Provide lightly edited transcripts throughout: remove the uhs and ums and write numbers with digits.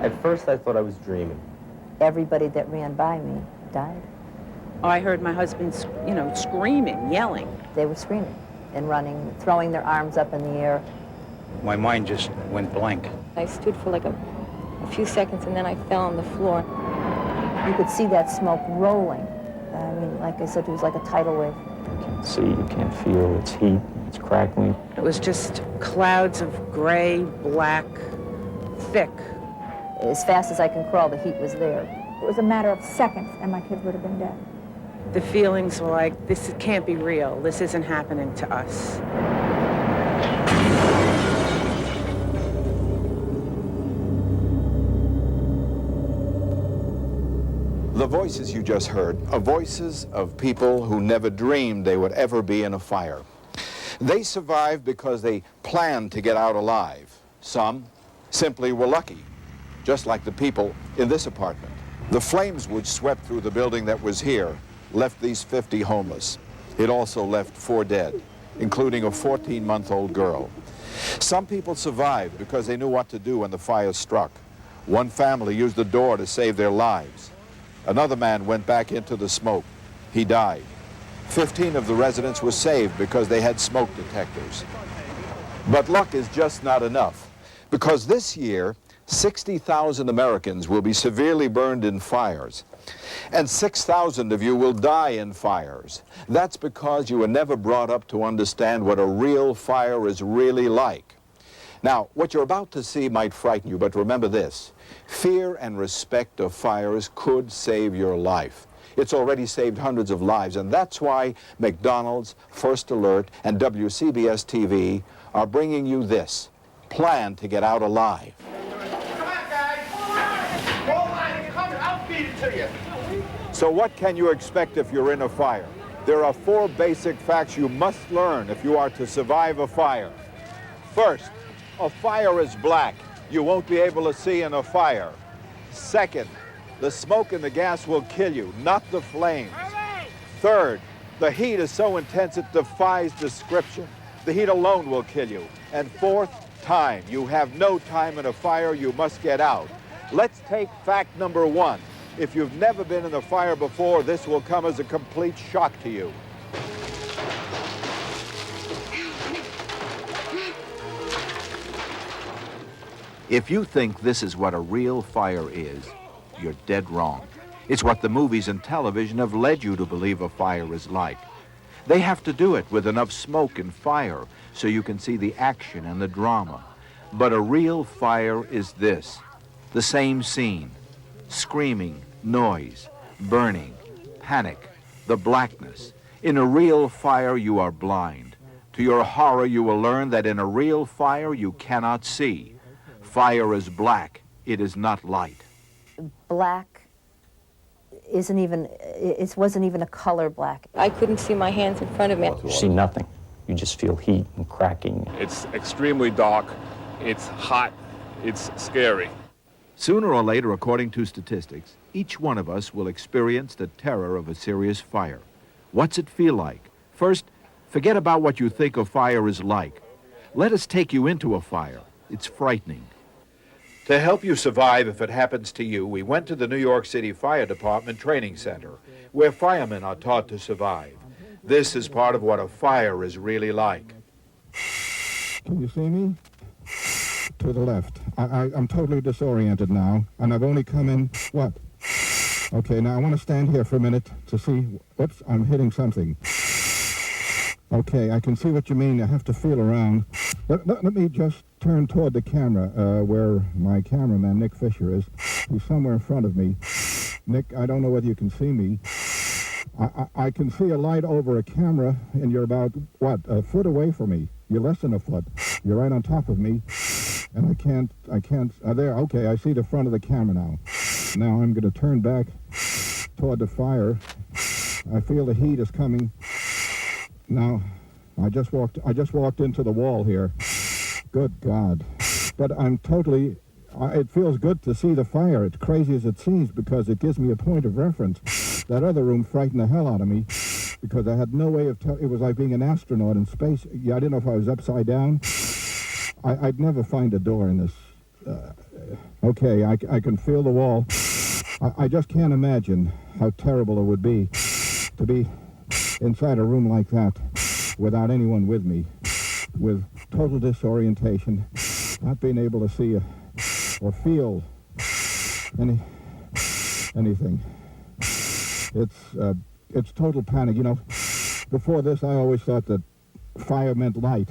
At first, I thought I was dreaming. Everybody that ran by me died. I heard my husband, screaming, yelling. They were screaming and running, throwing their arms up in the air. My mind just went blank. I stood for like a few seconds and then I fell on the floor. You could see that smoke rolling. I mean, like I said, it was like a tidal wave. You can't see, you can't feel, it's heat, it's crackling. It was just clouds of gray, black, thick. As fast as I can crawl, the heat was there. It was a matter of seconds and my kids would have been dead. The feelings were like, this can't be real. This isn't happening to us. The voices you just heard are voices of people who never dreamed they would ever be in a fire. They survived because they planned to get out alive. Some simply were lucky, just like the people in this apartment. The flames which swept through the building that was here left these 50 homeless. It also left 4 dead, including a 14-month-old girl. Some people survived because they knew what to do when the fire struck. One family used the door to save their lives. Another man went back into the smoke. He died. 15 of the residents were saved because they had smoke detectors. But luck is just not enough, because this year, 60,000 Americans will be severely burned in fires, and 6,000 of you will die in fires. That's because you were never brought up to understand what a real fire is really like. Now, what you're about to see might frighten you, but remember this. Fear and respect of fires could save your life. It's already saved hundreds of lives, and that's why McDonald's, First Alert, and WCBS-TV are bringing you this. Plan to get out alive. Come on, guys. Hold on. Come on. I'll feed it to you. So what can you expect if you're in a fire? There are 4 basic facts you must learn if you are to survive a fire. First, a fire is black. You won't be able to see in a fire. Second, the smoke and the gas will kill you, not the flames. Third, the heat is so intense it defies description. The heat alone will kill you. And fourth, time. You have no time in a fire. You must get out. Let's take fact number 1. If you've never been in a fire before, this will come as a complete shock to you. If you think this is what a real fire is, you're dead wrong. It's what the movies and television have led you to believe a fire is like. They have to do it with enough smoke and fire so you can see the action and the drama. But a real fire is this, the same scene, screaming, noise, burning, panic, the blackness. In a real fire, you are blind. To your horror, you will learn that in a real fire, you cannot see. Fire is black, it is not light. Black wasn't even a color black. I couldn't see my hands in front of me. You see nothing. You just feel heat and cracking. It's extremely dark, it's hot, it's scary. Sooner or later, according to statistics, each one of us will experience the terror of a serious fire. What's it feel like? First, forget about what you think a fire is like. Let us take you into a fire. It's frightening. To help you survive if it happens to you, we went to the New York City Fire Department Training Center, where firemen are taught to survive. This is part of what a fire is really like. Can you see me? To the left. I'm totally disoriented now, and I've only come in, what? Okay, now I want to stand here for a minute to see, whoops, I'm hitting something. Okay, I can see what you mean. I have to feel around. Let me just turn toward the camera, where my cameraman, Nick Fisher, is. He's somewhere in front of me. Nick, I don't know whether you can see me. I can see a light over a camera, and you're about, what, a foot away from me. You're less than a foot. You're right on top of me, and I can't, there, okay, I see the front of the camera now. Now I'm going to turn back toward the fire. I feel the heat is coming. Now, I just walked into the wall here. Good God. But I'm totally, it feels good to see the fire. It's crazy as it seems because it gives me a point of reference. That other room frightened the hell out of me because I had no way of telling. It was like being an astronaut in space. Yeah, I didn't know if I was upside down. I'd never find a door in this. Okay, I can feel the wall. I just can't imagine how terrible it would be to be inside a room like that without anyone with me, with total disorientation, not being able to see or feel anything. It's total panic. You know, before this I always thought that fire meant light.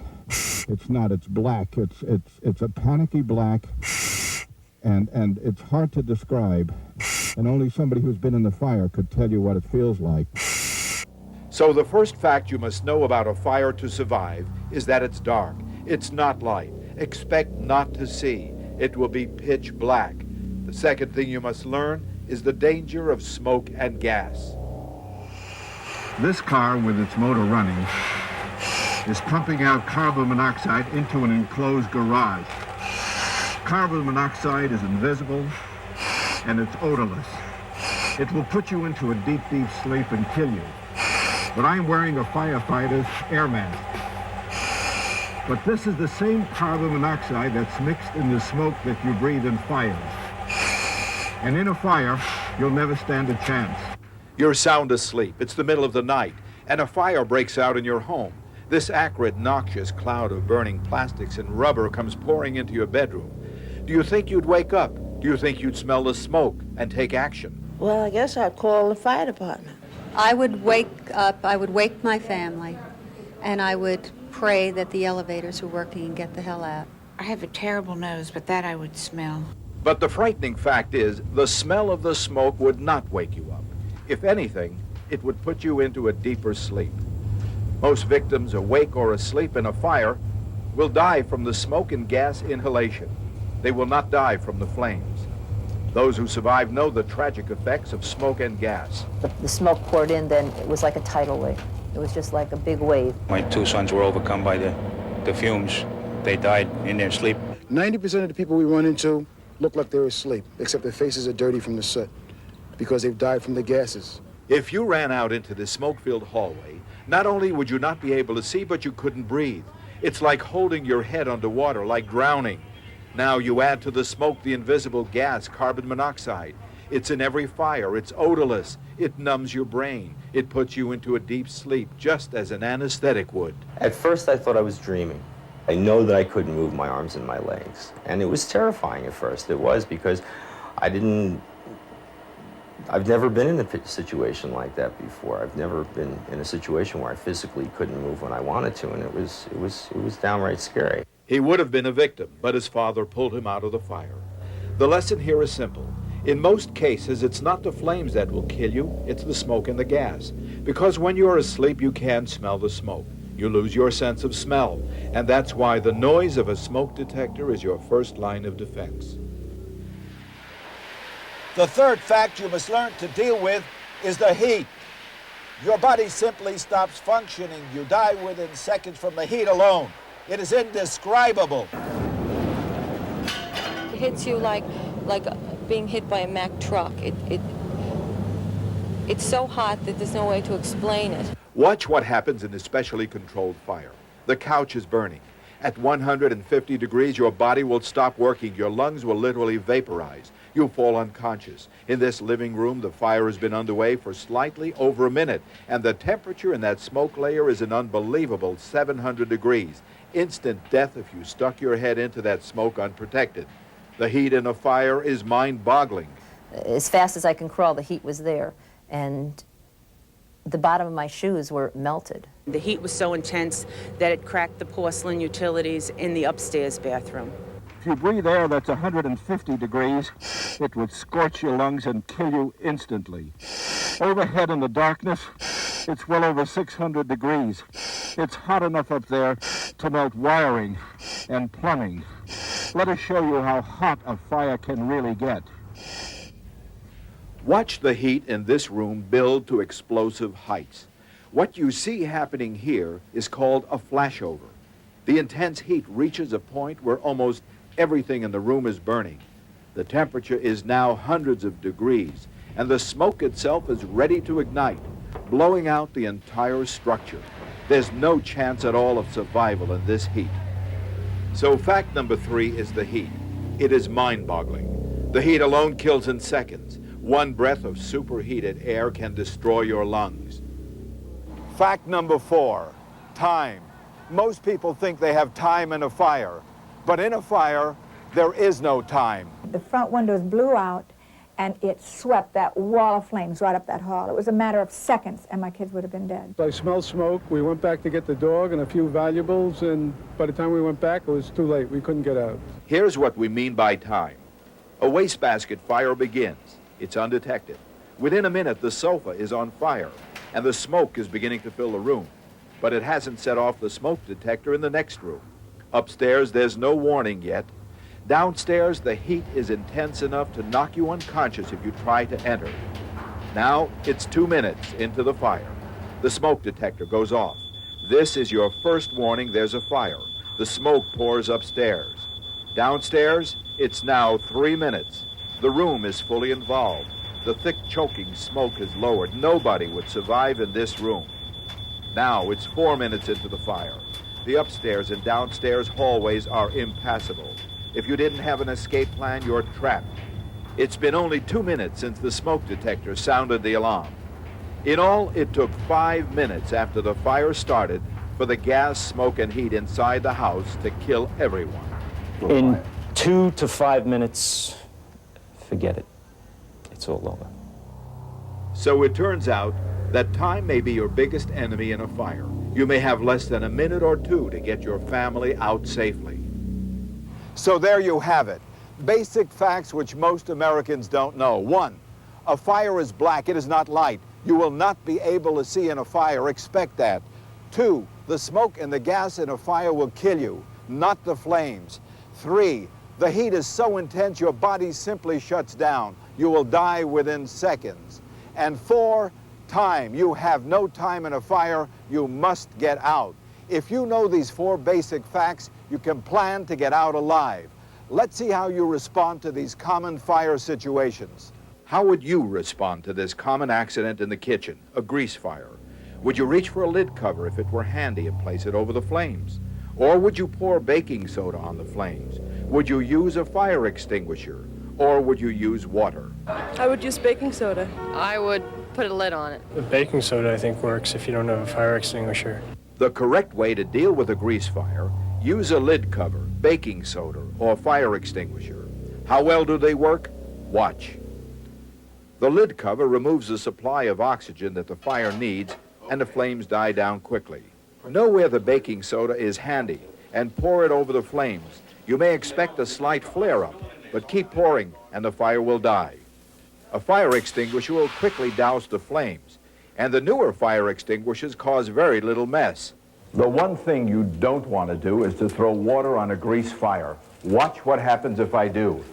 It's not, it's black. It's a panicky black, and it's hard to describe, and only somebody who's been in the fire could tell you what it feels like. So the first fact you must know about a fire to survive is that it's dark. It's not light. Expect not to see. It will be pitch black. The second thing you must learn is the danger of smoke and gas. This car, with its motor running, is pumping out carbon monoxide into an enclosed garage. Carbon monoxide is invisible and it's odorless. It will put you into a deep, deep sleep and kill you. But I'm wearing a firefighter's air mask. But this is the same carbon monoxide that's mixed in the smoke that you breathe in fires. And in a fire, you'll never stand a chance. You're sound asleep. It's the middle of the night, and a fire breaks out in your home. This acrid, noxious cloud of burning plastics and rubber comes pouring into your bedroom. Do you think you'd wake up? Do you think you'd smell the smoke and take action? Well, I guess I'd call the fire department. I would wake up, I would wake my family, and I would pray that the elevators were working and get the hell out. I have a terrible nose, but that I would smell. But the frightening fact is, the smell of the smoke would not wake you up. If anything, it would put you into a deeper sleep. Most victims, awake or asleep in a fire, will die from the smoke and gas inhalation. They will not die from the flames. Those who survive know the tragic effects of smoke and gas. The smoke poured in, then it was like a tidal wave. It was just like a big wave. My two sons were overcome by the fumes. They died in their sleep. 90% of the people we run into look like they're asleep, except their faces are dirty from the soot, because they've died from the gases. If you ran out into this smoke-filled hallway, not only would you not be able to see, but you couldn't breathe. It's like holding your head underwater, like drowning. Now you add to the smoke the invisible gas, carbon monoxide. It's in every fire. It's odorless. It numbs your brain. It puts you into a deep sleep, just as an anesthetic would. At first, I thought I was dreaming. I know that I couldn't move my arms and my legs. And it was terrifying at first. It was, because I've never been in a situation like that before. I've never been in a situation where I physically couldn't move when I wanted to, and it was downright scary. He would have been a victim, but his father pulled him out of the fire. The lesson here is simple. In most cases, it's not the flames that will kill you, it's the smoke and the gas. Because when you're asleep, you can smell the smoke. You lose your sense of smell, and that's why the noise of a smoke detector is your first line of defense. The third fact you must learn to deal with is the heat. Your body simply stops functioning. You die within seconds from the heat alone. It is indescribable. It hits you like being hit by a Mack truck. It's so hot that there's no way to explain it. Watch what happens in a specially controlled fire. The couch is burning. At 150 degrees, your body will stop working. Your lungs will literally vaporize. You'll fall unconscious. In this living room, the fire has been underway for slightly over a minute, and the temperature in that smoke layer is an unbelievable 700 degrees. Instant death if you stuck your head into that smoke unprotected. The heat in a fire is mind-boggling. As fast as I can crawl, the heat was there, and the bottom of my shoes were melted. The heat was so intense that it cracked the porcelain utilities in the upstairs bathroom. If you breathe air that's 150 degrees, it would scorch your lungs and kill you instantly. Overhead in the darkness, it's well over 600 degrees. It's hot enough up there to melt wiring and plumbing. Let us show you how hot a fire can really get. Watch the heat in this room build to explosive heights. What you see happening here is called a flashover. The intense heat reaches a point where almost everything in the room is burning. The temperature is now hundreds of degrees, and the smoke itself is ready to ignite, blowing out the entire structure. There's no chance at all of survival in this heat. So fact number 3 is the heat. It is mind-boggling. The heat alone kills in seconds. One breath of superheated air can destroy your lungs. Fact number 4, time. Most people think they have time in a fire, but in a fire, there is no time. The front windows blew out, and it swept that wall of flames right up that hall. It was a matter of seconds, and my kids would have been dead. I smelled smoke. We went back to get the dog and a few valuables, and by the time we went back, it was too late. We couldn't get out. Here's what we mean by time. A wastebasket fire begins. It's undetected. Within a minute, the sofa is on fire, and the smoke is beginning to fill the room. But it hasn't set off the smoke detector in the next room. Upstairs, there's no warning yet. Downstairs, the heat is intense enough to knock you unconscious if you try to enter. Now, it's 2 minutes into the fire. The smoke detector goes off. This is your first warning there's a fire. The smoke pours upstairs. Downstairs, it's now 3 minutes. The room is fully involved. The thick choking smoke is lowered. Nobody would survive in this room. Now, it's 4 minutes into the fire. The upstairs and downstairs hallways are impassable. If you didn't have an escape plan, you're trapped. It's been only 2 minutes since the smoke detector sounded the alarm. In all, it took 5 minutes after the fire started for the gas, smoke, and heat inside the house to kill everyone. In 2 to 5 minutes, forget it. It's all over. So it turns out that time may be your biggest enemy in a fire. You may have less than a minute or two to get your family out safely. So there you have it. Basic facts which most Americans don't know. 1, a fire is black, it is not light. You will not be able to see in a fire, expect that. 2, the smoke and the gas in a fire will kill you, not the flames. 3, the heat is so intense your body simply shuts down. You will die within seconds. And 4, time. You have no time in a fire, you must get out. If you know these 4 basic facts, you can plan to get out alive. Let's see how you respond to these common fire situations. How would you respond to this common accident in the kitchen, a grease fire? Would you reach for a lid cover if it were handy and place it over the flames? Or would you pour baking soda on the flames? Would you use a fire extinguisher? Or would you use water? I would use baking soda. I would put a lid on it. The baking soda, I think, works if you don't have a fire extinguisher. The correct way to deal with a grease fire, use a lid cover, baking soda, or fire extinguisher. How well do they work? Watch. The lid cover removes the supply of oxygen that the fire needs, and the flames die down quickly. Know where the baking soda is handy, and pour it over the flames. You may expect a slight flare-up, but keep pouring, and the fire will die. A fire extinguisher will quickly douse the flames, and the newer fire extinguishers cause very little mess. The one thing you don't want to do is to throw water on a grease fire. Watch what happens if I do.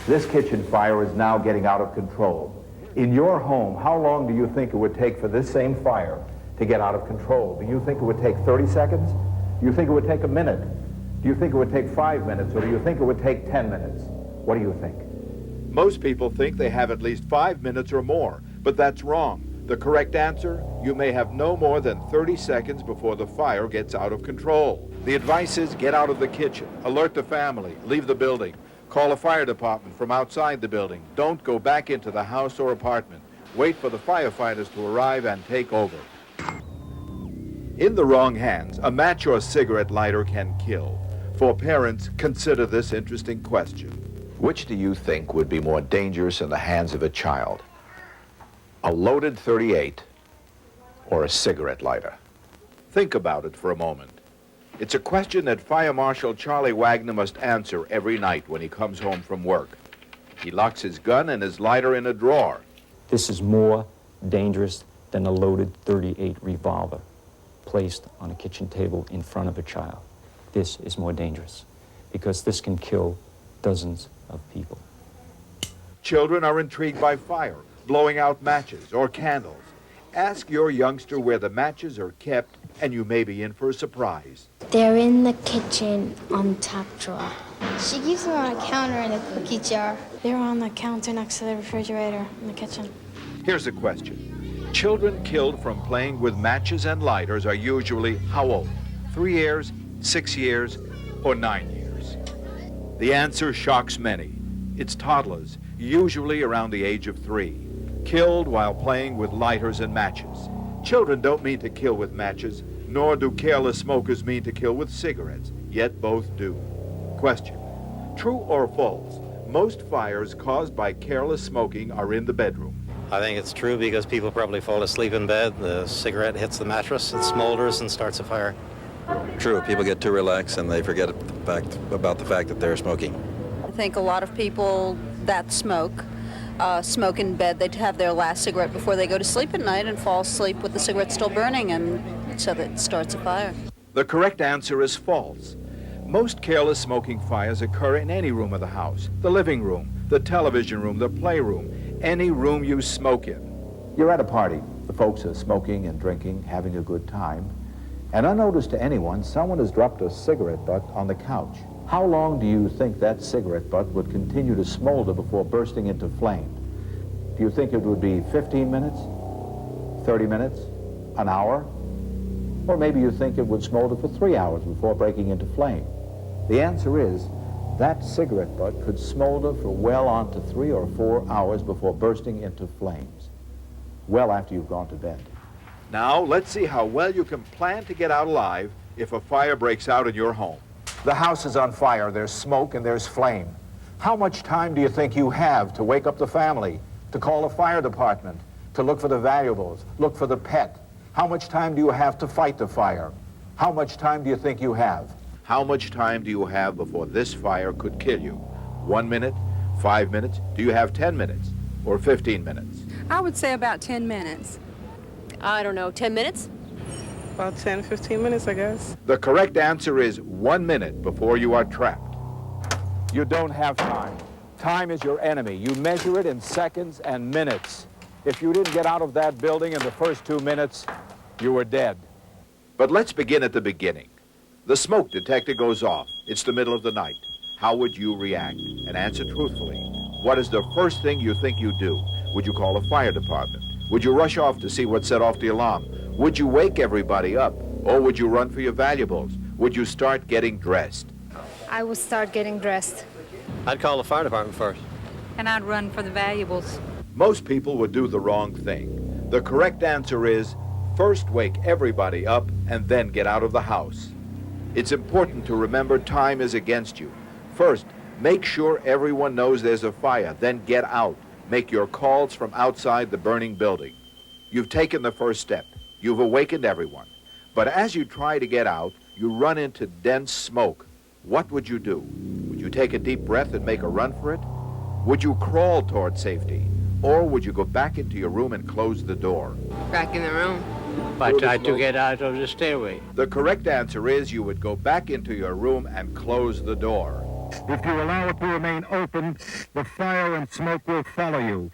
This kitchen fire is now getting out of control. In your home, how long do you think it would take for this same fire to get out of control? Do you think it would take 30 seconds? Do you think it would take a minute? Do you think it would take 5 minutes, or do you think it would take 10 minutes? What do you think? Most people think they have at least 5 minutes or more, but that's wrong. The correct answer, you may have no more than 30 seconds before the fire gets out of control. The advice is get out of the kitchen, alert the family, leave the building, call a fire department from outside the building. Don't go back into the house or apartment. Wait for the firefighters to arrive and take over. In the wrong hands, a match or cigarette lighter can kill. For parents, consider this interesting question. Which do you think would be more dangerous in the hands of a child? A loaded .38 or a cigarette lighter? Think about it for a moment. It's a question that Fire Marshal Charlie Wagner must answer every night when he comes home from work. He locks his gun and his lighter in a drawer. This is more dangerous than a loaded .38 revolver placed on a kitchen table in front of a child. This is more dangerous because this can kill dozens of people. Children are intrigued by fire, blowing out matches or candles. Ask your youngster where the matches are kept, and you may be in for a surprise. They're in the kitchen on top drawer. She keeps them on a counter in a cookie jar. They're on the counter next to the refrigerator in the kitchen. Here's a question. Children killed from playing with matches and lighters are usually how old? 3 years, 6 years, or 9 years? The answer shocks many. It's toddlers, usually around the age of 3, killed while playing with lighters and matches. Children don't mean to kill with matches, nor do careless smokers mean to kill with cigarettes, yet both do. Question: true or false? Most fires caused by careless smoking are in the bedroom. I think it's true because people probably fall asleep in bed, the cigarette hits the mattress, it smolders and starts a fire. True, people get too relaxed and they forget about the fact that they're smoking. I think a lot of people that smoke in bed. They'd have their last cigarette before they go to sleep at night and fall asleep with the cigarette still burning, and so that starts a fire. The correct answer is false. Most careless smoking fires occur in any room of the house: the living room, the television room, the playroom, any room you smoke in. You're at a party. The folks are smoking and drinking, having a good time. And unnoticed to anyone, someone has dropped a cigarette butt on the couch. How long do you think that cigarette butt would continue to smolder before bursting into flame? Do you think it would be 15 minutes, 30 minutes, an hour? Or maybe you think it would smolder for 3 hours before breaking into flame. The answer is that cigarette butt could smolder for well on to 3 or 4 hours before bursting into flames, well after you've gone to bed. Now, let's see how well you can plan to get out alive if a fire breaks out in your home. The house is on fire, there's smoke and there's flame. How much time do you think you have to wake up the family, to call the fire department, to look for the valuables, look for the pet? How much time do you have to fight the fire? How much time do you think you have? How much time do you have before this fire could kill you? 1 minute, 5 minutes? Do you have 10 minutes or 15 minutes? I would say about 10 minutes. I don't know, 10 minutes? About 10, 15 minutes, I guess. The correct answer is 1 minute before you are trapped. You don't have time. Time is your enemy. You measure it in seconds and minutes. If you didn't get out of that building in the first 2 minutes, you were dead. But let's begin at the beginning. The smoke detector goes off. It's the middle of the night. How would you react? And answer truthfully. What is the first thing you think you'd do? Would you call the fire department? Would you rush off to see what set off the alarm? Would you wake everybody up? Or would you run for your valuables? Would you start getting dressed? I would start getting dressed. I'd call the fire department first. And I'd run for the valuables. Most people would do the wrong thing. The correct answer is first wake everybody up and then get out of the house. It's important to remember time is against you. First, make sure everyone knows there's a fire, then get out. Make your calls from outside the burning building. You've taken the first step. You've awakened everyone. But as you try to get out, you run into dense smoke. What would you do? Would you take a deep breath and make a run for it? Would you crawl toward safety? Or would you go back into your room and close the door? Back in the room. I tried to get out of the stairway. The correct answer is you would go back into your room and close the door. If you allow it to remain open, the fire and smoke will follow you.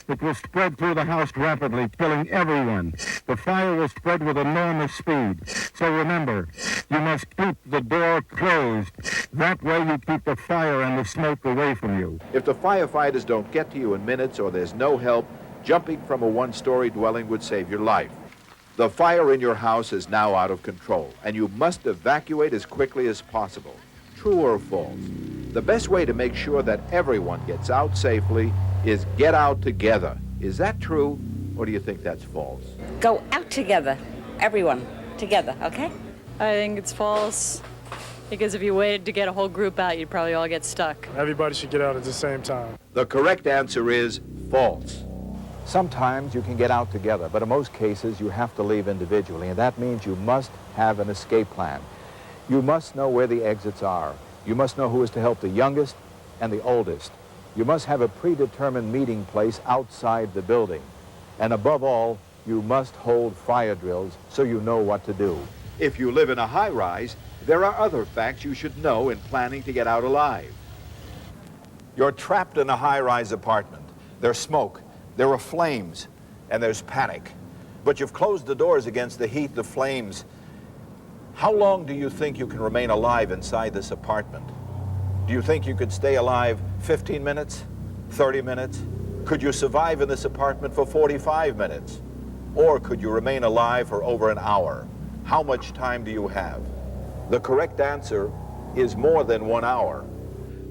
It will spread through the house rapidly, killing everyone. The fire will spread with enormous speed. So remember, you must keep the door closed. That way you keep the fire and the smoke away from you. If the firefighters don't get to you in minutes or there's no help, jumping from a one-story dwelling would save your life. The fire in your house is now out of control, and you must evacuate as quickly as possible. True or false? The best way to make sure that everyone gets out safely is get out together. Is that true, or do you think that's false? Go out together, everyone together, okay? I think it's false, because if you waited to get a whole group out, you'd probably all get stuck. Everybody should get out at the same time. The correct answer is false. Sometimes you can get out together, but in most cases you have to leave individually, and that means you must have an escape plan. You must know where the exits are. You must know who is to help the youngest and the oldest. You must have a predetermined meeting place outside the building. And above all, you must hold fire drills so you know what to do. If you live in a high-rise, there are other facts you should know in planning to get out alive. You're trapped in a high-rise apartment. There's smoke, there are flames, and there's panic. But you've closed the doors against the heat, the flames. How long do you think you can remain alive inside this apartment? Do you think you could stay alive 15 minutes, 30 minutes? Could you survive in this apartment for 45 minutes? Or could you remain alive for over an hour? How much time do you have? The correct answer is more than 1 hour.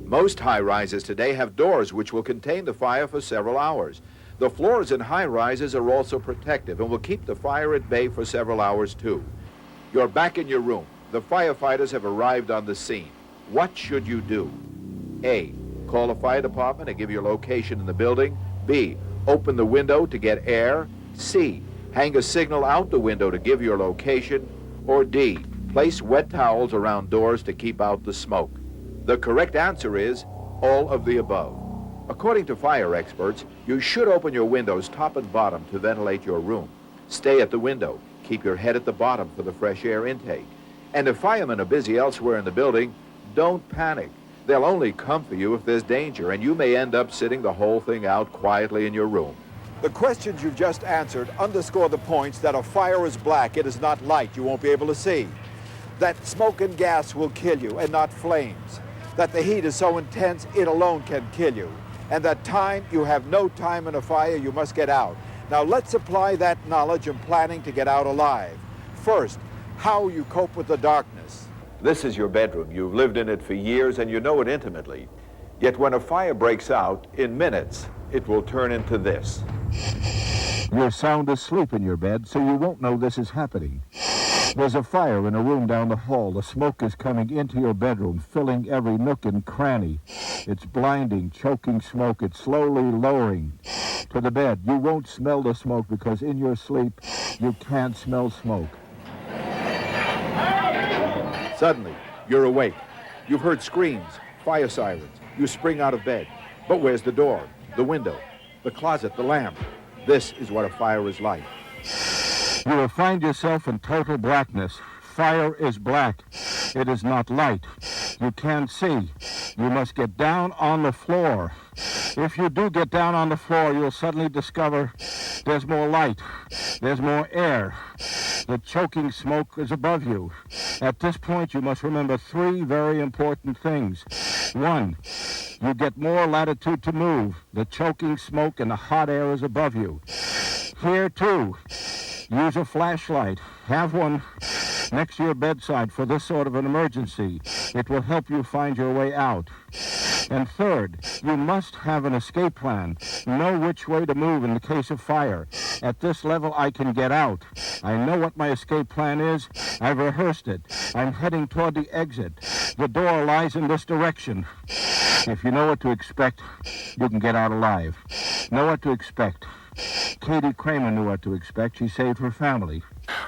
Most high-rises today have doors which will contain the fire for several hours. The floors in high-rises are also protective and will keep the fire at bay for several hours too. You're back in your room. The firefighters have arrived on the scene. What should you do? A, call the fire department and give your location in the building. B, open the window to get air. C, hang a signal out the window to give your location. Or D, place wet towels around doors to keep out the smoke. The correct answer is all of the above. According to fire experts, you should open your windows top and bottom to ventilate your room. Stay at the window. Keep your head at the bottom for the fresh air intake. And if firemen are busy elsewhere in the building, don't panic. They'll only come for you if there's danger, and you may end up sitting the whole thing out quietly in your room. The questions you've just answered underscore the points that a fire is black, it is not light, you won't be able to see. That smoke and gas will kill you and not flames. That the heat is so intense, it alone can kill you. And that time, you have no time in a fire, you must get out. Now let's apply that knowledge and planning to get out alive. First, how you cope with the darkness. This is your bedroom. You've lived in it for years and you know it intimately. Yet when a fire breaks out, in minutes, it will turn into this. You're sound asleep in your bed, so you won't know this is happening. There's a fire in a room down the hall. The smoke is coming into your bedroom, filling every nook and cranny. It's blinding, choking smoke. It's slowly lowering to the bed. You won't smell the smoke because in your sleep, you can't smell smoke. Suddenly, you're awake. You've heard screams, fire sirens. You spring out of bed. But where's the door, the window, the closet, the lamp? This is what a fire is like. You will find yourself in total blackness. Fire is black. It is not light. You can't see. You must get down on the floor. If you do get down on the floor, you'll suddenly discover there's more light. There's more air. The choking smoke is above you. At this point, you must remember three very important things. One, you get more latitude to move. The choking smoke and the hot air is above you. Here, too, use a flashlight. Have one next to your bedside for this sort of an emergency. It will help you find your way out. And third, you must have an escape plan. Know which way to move in the case of fire. At this level, I can get out. I know what my escape plan is. I've rehearsed it. I'm heading toward the exit. The door lies in this direction. If you know what to expect, you can get out alive. Know what to expect. Katie Kramer knew what to expect. She saved her family.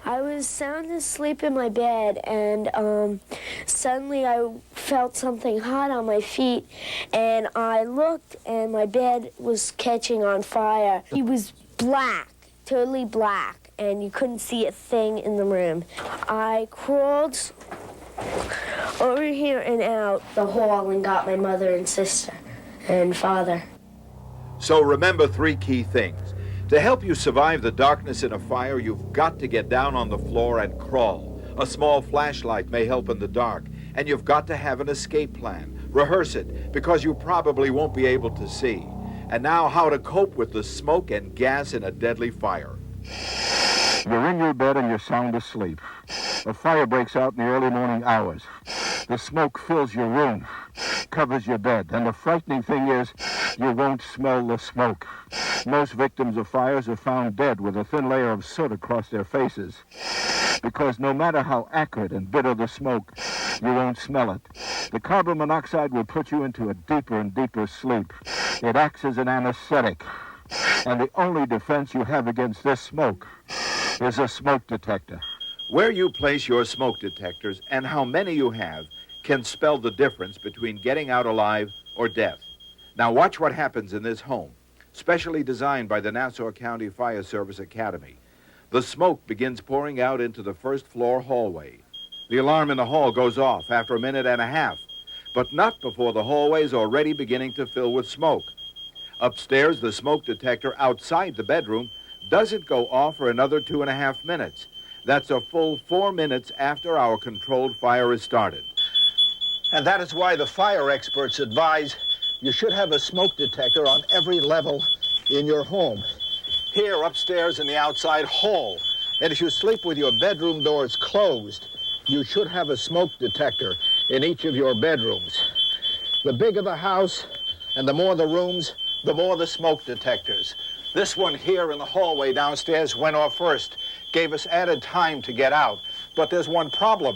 I was sound asleep in my bed, and suddenly I felt something hot on my feet, and I looked, and my bed was catching on fire. It was black, totally black, and you couldn't see a thing in the room. I crawled over here and out the hall and got my mother and sister and father. So remember three key things. To help you survive the darkness in a fire, you've got to get down on the floor and crawl. A small flashlight may help in the dark, and you've got to have an escape plan. Rehearse it, because you probably won't be able to see. And now, how to cope with the smoke and gas in a deadly fire. You're in your bed and you're sound asleep. A fire breaks out in the early morning hours. The smoke fills your room, covers your bed, and the frightening thing is you won't smell the smoke. Most victims of fires are found dead with a thin layer of soot across their faces, because no matter how acrid and bitter the smoke, you won't smell it. The carbon monoxide will put you into a deeper and deeper sleep. It acts as an anesthetic, and the only defense you have against this smoke is a smoke detector. Where you place your smoke detectors and how many you have can spell the difference between getting out alive or death. Now watch what happens in this home, specially designed by the Nassau County Fire Service Academy. The smoke begins pouring out into the first floor hallway. The alarm in the hall goes off after a minute and a half, but not before the hallway is already beginning to fill with smoke. Upstairs, the smoke detector outside the bedroom doesn't go off for another 2.5 minutes. That's a full 4 minutes after our controlled fire is started. And that is why the fire experts advise you should have a smoke detector on every level in your home. Here, upstairs in the outside hall. And if you sleep with your bedroom doors closed, you should have a smoke detector in each of your bedrooms. The bigger the house and the more the rooms, the more the smoke detectors. This one here in the hallway downstairs went off first, gave us added time to get out. But there's one problem.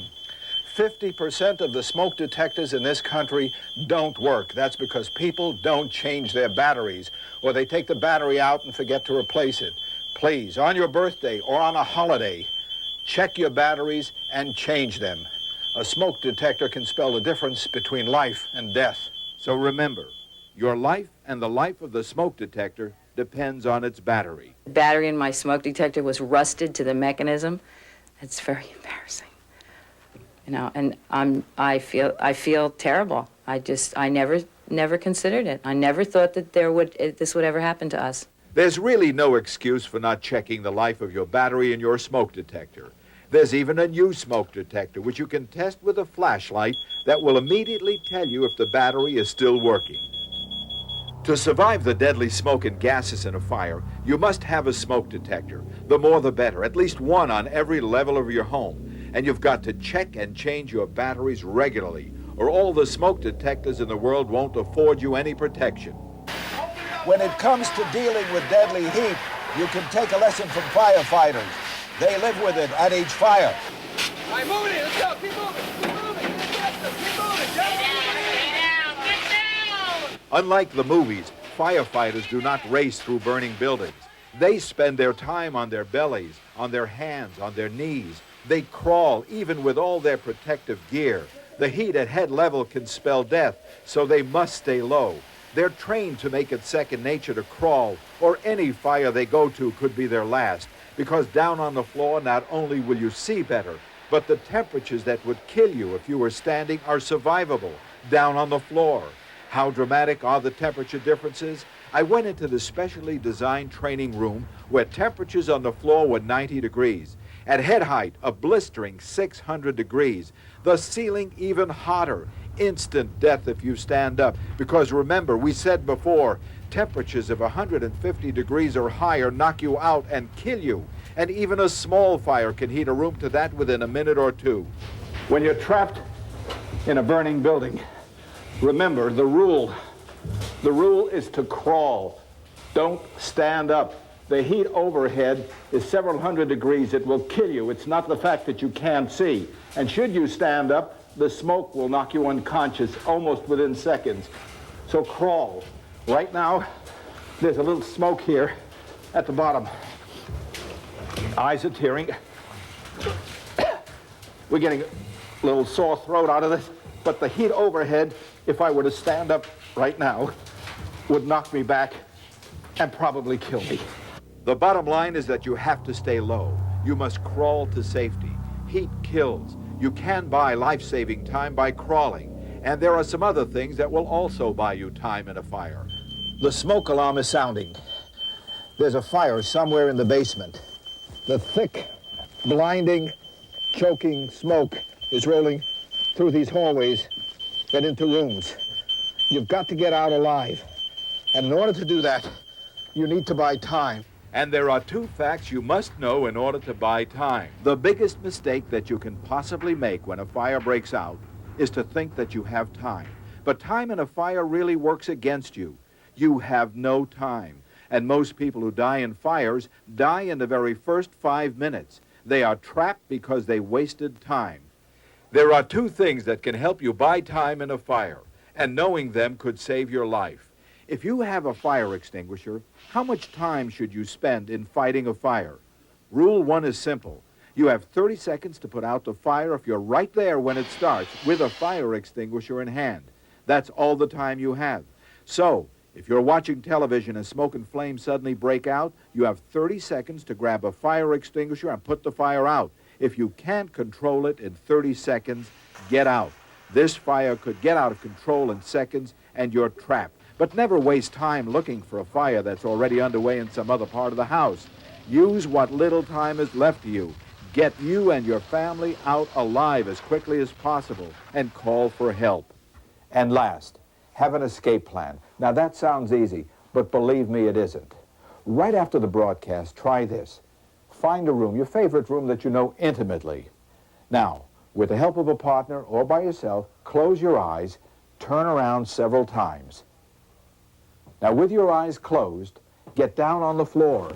50% of the smoke detectors in this country don't work. That's because people don't change their batteries, or they take the battery out and forget to replace it. Please, on your birthday or on a holiday, check your batteries and change them. A smoke detector can spell the difference between life and death. So remember, your life and the life of the smoke detector depends on its battery. The battery in my smoke detector was rusted to the mechanism. It's very embarrassing. You know, and I feel terrible. I never considered it. I never thought that this would ever happen to us. There's really no excuse for not checking the life of your battery in your smoke detector. There's even a new smoke detector, which you can test with a flashlight that will immediately tell you if the battery is still working. To survive the deadly smoke and gases in a fire, you must have a smoke detector. The more the better, at least one on every level of your home. And you've got to check and change your batteries regularly, or all the smoke detectors in the world won't afford you any protection. When it comes to dealing with deadly heat, you can take a lesson from firefighters. They live with it at each fire. All right, move it in. Let's go. Keep moving. Keep moving. Keep moving. Get down. Get down. Unlike the movies, firefighters do not race through burning buildings. They spend their time on their bellies, on their hands, on their knees. They crawl, even with all their protective gear. The heat at head level can spell death, so they must stay low. They're trained to make it second nature to crawl, or any fire they go to could be their last, because down on the floor, not only will you see better, but the temperatures that would kill you if you were standing are survivable down on the floor. How dramatic are the temperature differences? I went into the specially designed training room where temperatures on the floor were 90 degrees. At head height, a blistering 600 degrees. The ceiling even hotter. Instant death if you stand up. Because remember, we said before, temperatures of 150 degrees or higher knock you out and kill you. And even a small fire can heat a room to that within a minute or two. When you're trapped in a burning building, remember the rule. The rule is to crawl. Don't stand up. The heat overhead is several hundred degrees. It will kill you. It's not the fact that you can't see. And should you stand up, the smoke will knock you unconscious almost within seconds. So crawl. Right now, there's a little smoke here at the bottom. Eyes are tearing. We're getting a little sore throat out of this, but the heat overhead, if I were to stand up right now, would knock me back and probably kill me. The bottom line is that you have to stay low. You must crawl to safety. Heat kills. You can buy life-saving time by crawling. And there are some other things that will also buy you time in a fire. The smoke alarm is sounding. There's a fire somewhere in the basement. The thick, blinding, choking smoke is rolling through these hallways and into rooms. You've got to get out alive. And in order to do that, you need to buy time. And there are two facts you must know in order to buy time. The biggest mistake that you can possibly make when a fire breaks out is to think that you have time. But time in a fire really works against you. You have no time. And most people who die in fires die in the very first 5 minutes. They are trapped because they wasted time. There are two things that can help you buy time in a fire, and knowing them could save your life. If you have a fire extinguisher, how much time should you spend in fighting a fire? Rule 1 is simple. You have 30 seconds to put out the fire if you're right there when it starts with a fire extinguisher in hand. That's all the time you have. So, if you're watching television and smoke and flames suddenly break out, you have 30 seconds to grab a fire extinguisher and put the fire out. If you can't control it in 30 seconds, get out. This fire could get out of control in seconds and you're trapped. But never waste time looking for a fire that's already underway in some other part of the house. Use what little time is left to you. Get you and your family out alive as quickly as possible and call for help. And last, have an escape plan. Now that sounds easy, but believe me, it isn't. Right after the broadcast, try this. Find a room, your favorite room that you know intimately. Now, with the help of a partner or by yourself, close your eyes, turn around several times. Now, with your eyes closed, get down on the floor.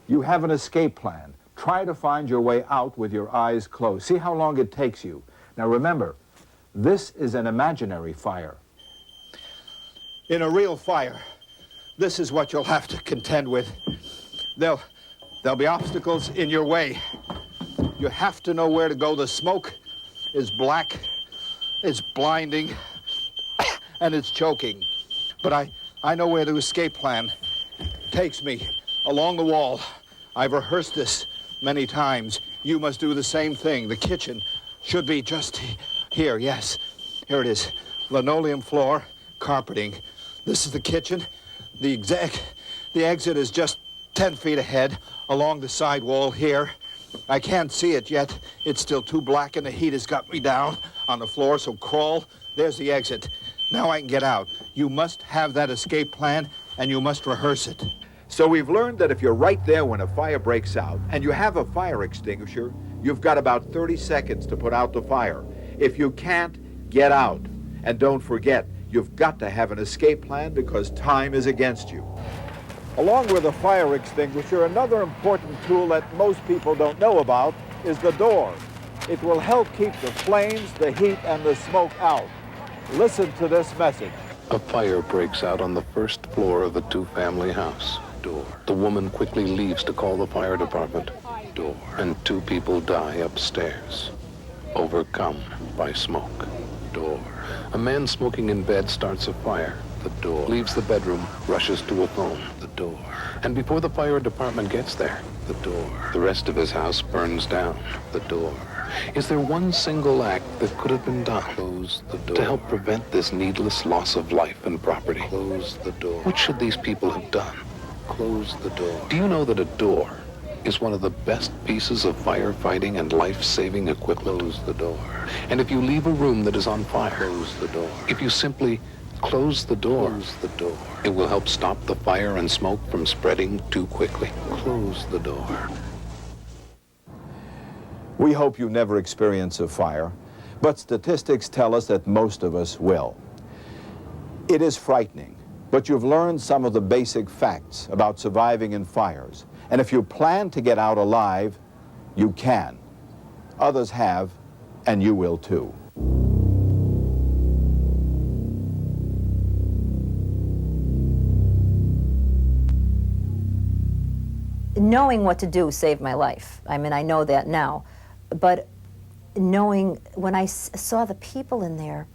You have an escape plan. Try to find your way out with your eyes closed. See how long it takes you. Now remember, this is an imaginary fire. In a real fire, this is what you'll have to contend with. There'll be obstacles in your way. You have to know where to go. The smoke is black, it's blinding, and it's choking. But I know where the escape plan takes me, along the wall. I've rehearsed this many times. You must do the same thing. The kitchen should be just here, yes. Here it is. Linoleum floor, carpeting. This is the kitchen. The exit is just 10 feet ahead, along the side wall here. I can't see it yet. It's still too black and the heat has got me down on the floor, so crawl. There's the exit. Now I can get out. You must have that escape plan and you must rehearse it. So we've learned that if you're right there when a fire breaks out and you have a fire extinguisher, you've got about 30 seconds to put out the fire. If you can't, get out. And don't forget, you've got to have an escape plan because time is against you. Along with a fire extinguisher, another important tool that most people don't know about is the door. It will help keep the flames, the heat, and the smoke out. Listen to this message. A fire breaks out on the first floor of the two-family house. Door. The woman quickly leaves to call the fire department. Door. And 2 people die upstairs, overcome by smoke. Door. A man smoking in bed starts a fire. The door. Leaves the bedroom, rushes to a phone. The door. And before the fire department gets there, the door. The rest of his house burns down. The door. Is there one single act that could have been done? Close the door. To help prevent this needless loss of life and property? Close the door. What should these people have done? Close the door. Do you know that a door is one of the best pieces of firefighting and life-saving equipment? Close the door. And if you leave a room that is on fire, close the door. If you simply close the door, it will help stop the fire and smoke from spreading too quickly. Close the door. We hope you never experience a fire, but statistics tell us that most of us will. It is frightening, but you've learned some of the basic facts about surviving in fires. And if you plan to get out alive, you can. Others have, and you will too. Knowing what to do saved my life. I mean, I know that now. But knowing, when I saw the people in there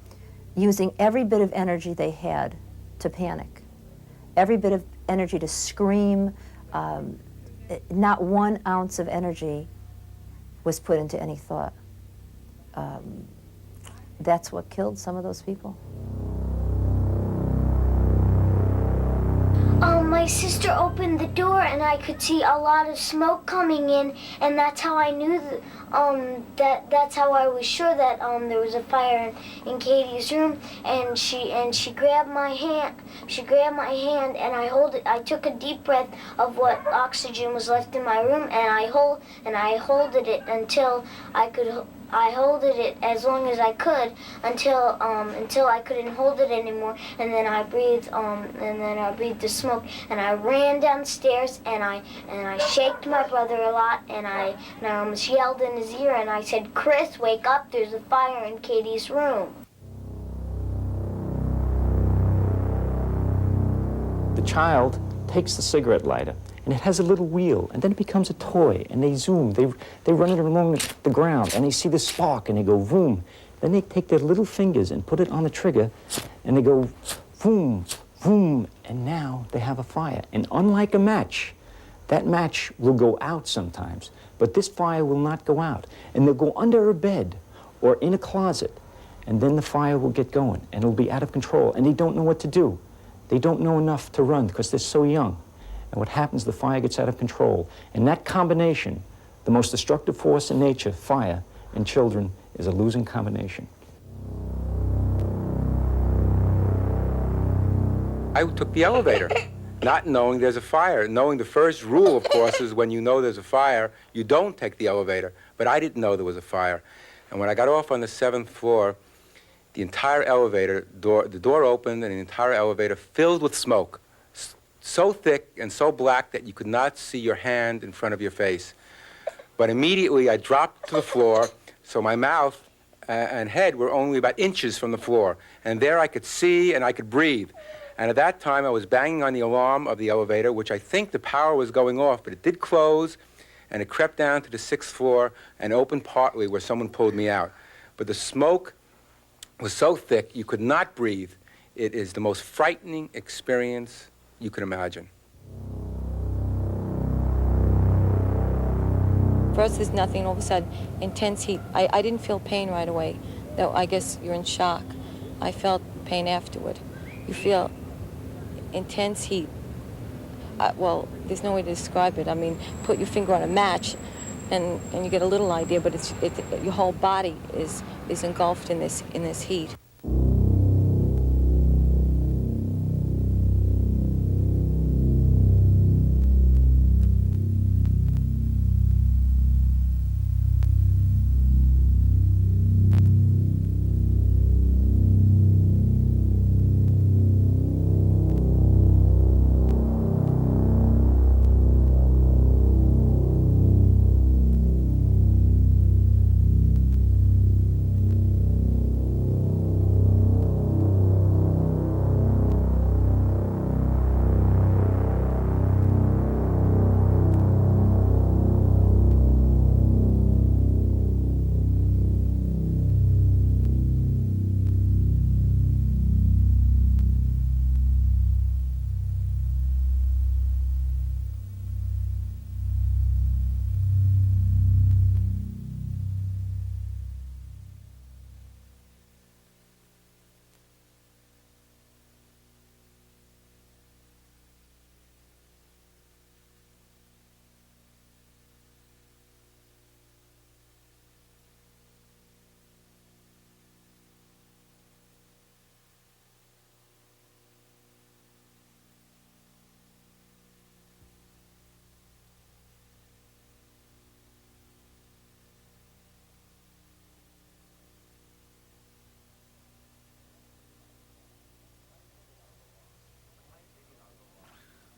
using every bit of energy they had to panic, every bit of energy to scream, not 1 ounce of energy was put into any thought. That's what killed some of those people. My sister opened the door and I could see a lot of smoke coming in, and that's how I knew that's how I was sure that there was a fire in Katie's room. And she grabbed my hand. She grabbed my hand and I took a deep breath of what oxygen was left in my room, and I holded it until I could. I holded it as long as I could until I couldn't hold it anymore, and then I breathed the smoke, and I ran downstairs and I shaked my brother a lot, and I almost yelled in his ear, and I said, "Chris, wake up! There's a fire in Katie's room." The child takes the cigarette lighter, and it has a little wheel, and then it becomes a toy, and they zoom, they run it along the ground, and they see the spark, and they go boom. Then they take their little fingers and put it on the trigger, and they go boom, boom, and now they have a fire. And unlike a match, that match will go out sometimes, but this fire will not go out. And they'll go under a bed or in a closet, and then the fire will get going, and it'll be out of control, and they don't know what to do. They don't know enough to run because they're so young. And what happens, the fire gets out of control. And that combination, the most destructive force in nature, fire, and children, is a losing combination. I took the elevator, not knowing there's a fire. Knowing the first rule, of course, is when you know there's a fire, you don't take the elevator. But I didn't know there was a fire. And when I got off on the 7th floor, the entire elevator door, the door opened and the entire elevator filled with smoke, so thick and so black that you could not see your hand in front of your face. But immediately I dropped to the floor, so my mouth and head were only about inches from the floor. And there I could see and I could breathe. And at that time I was banging on the alarm of the elevator, which I think the power was going off, but it did close, and it crept down to the 6th floor and opened partly where someone pulled me out. But the smoke was so thick you could not breathe. It is the most frightening experience you can imagine. First there's nothing, all of a sudden, intense heat. I didn't feel pain right away, though I guess you're in shock. I felt pain afterward. You feel intense heat. Well, there's no way to describe it. I mean, put your finger on a match and you get a little idea, but your whole body is engulfed in this heat.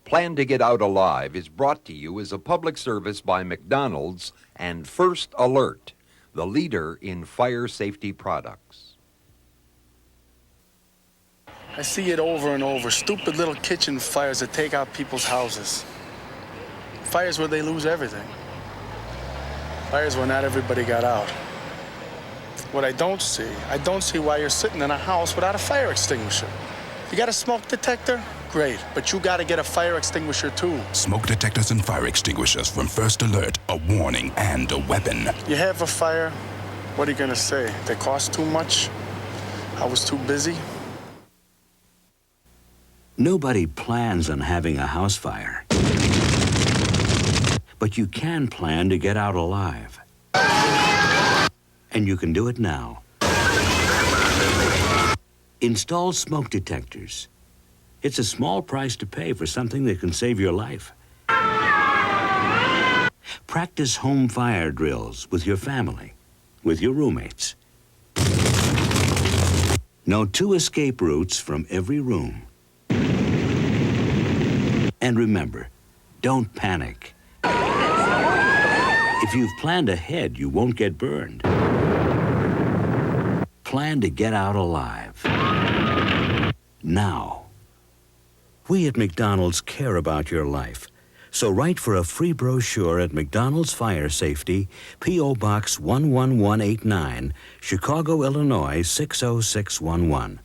Plan to Get Out Alive is brought to you as a public service by McDonald's and First Alert, the leader in fire safety products. I see it over and over. Stupid little kitchen fires that take out people's houses. Fires where they lose everything. Fires where not everybody got out. What I don't see why you're sitting in a house without a fire extinguisher. You got a smoke detector? Great, but you gotta get a fire extinguisher too. Smoke detectors and fire extinguishers from First Alert, a warning and a weapon. You have a fire, what are you gonna say? They cost too much? I was too busy? Nobody plans on having a house fire. But you can plan to get out alive. And you can do it now. Install smoke detectors. It's a small price to pay for something that can save your life. Practice home fire drills with your family, with your roommates. Know 2 escape routes from every room. And remember, don't panic. If you've planned ahead, you won't get burned. Plan to get out alive. Now. We at McDonald's care about your life. So write for a free brochure at McDonald's Fire Safety, P.O. Box 11189, Chicago, Illinois 60611.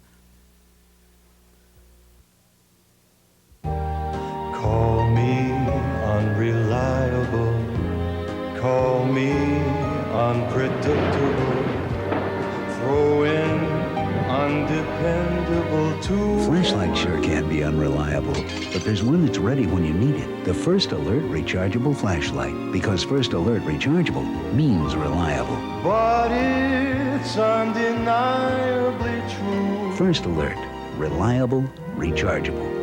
Call me unreliable. Call me unpredictable. Throw in undependable too. Flashlight sure can be unreliable, but there's one that's ready when you need it. The First Alert Rechargeable Flashlight, because First Alert Rechargeable means reliable. But it's undeniably true. First Alert, reliable, rechargeable.